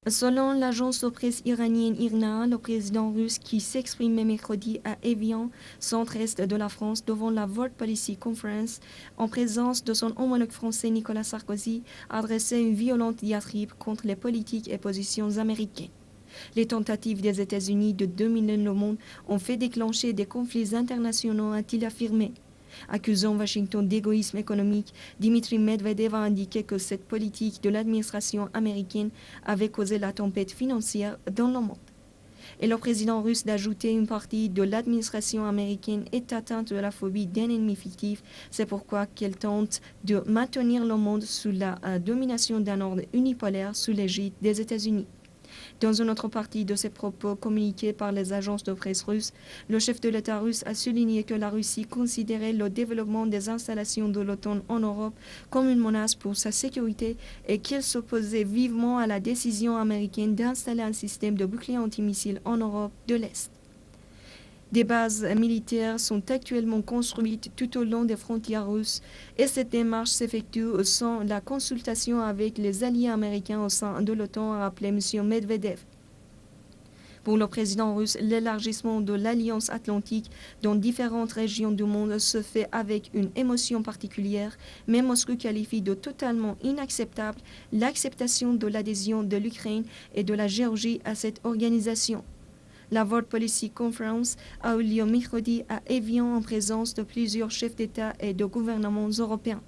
Selon l'agence de presse iranienne IRNA, le président russe qui s'exprimait mercredi à Évian, centre-est de la France, devant la World Policy Conference, en présence de son homologue français Nicolas Sarkozy, a adressé une violente diatribe contre les politiques et positions américaines. Les tentatives des États-Unis de dominer le monde ont fait déclencher des conflits internationaux, a-t-il affirmé. Accusant Washington d'égoïsme économique, Dimitri Medvedev a indiqué que cette politique de l'administration américaine avait causé la tempête financière dans le monde. Et le président russe d'ajouter une partie de l'administration américaine est atteinte de la phobie d'un ennemi fictif. C'est pourquoi qu'elle tente de maintenir le monde sous la domination d'un ordre unipolaire sous l'égide des États-Unis. Dans une autre partie de ses propos communiqués par les agences de presse russes, le chef de l'État russe a souligné que la Russie considérait le développement des installations de l'OTAN en Europe comme une menace pour sa sécurité et qu'il s'opposait vivement à la décision américaine d'installer un système de bouclier antimissiles en Europe de l'Est. Des bases militaires sont actuellement construites tout au long des frontières russes et cette démarche s'effectue sans la consultation avec les alliés américains au sein de l'OTAN, a rappelé M. Medvedev. Pour le président russe, l'élargissement de l'Alliance atlantique dans différentes régions du monde se fait avec une émotion particulière, mais Moscou qualifie de totalement inacceptable l'acceptation de l'adhésion de l'Ukraine et de la Géorgie à cette organisation. La World Policy Conference a eu lieu mercredi à Évian en présence de plusieurs chefs d'État et de gouvernements européens.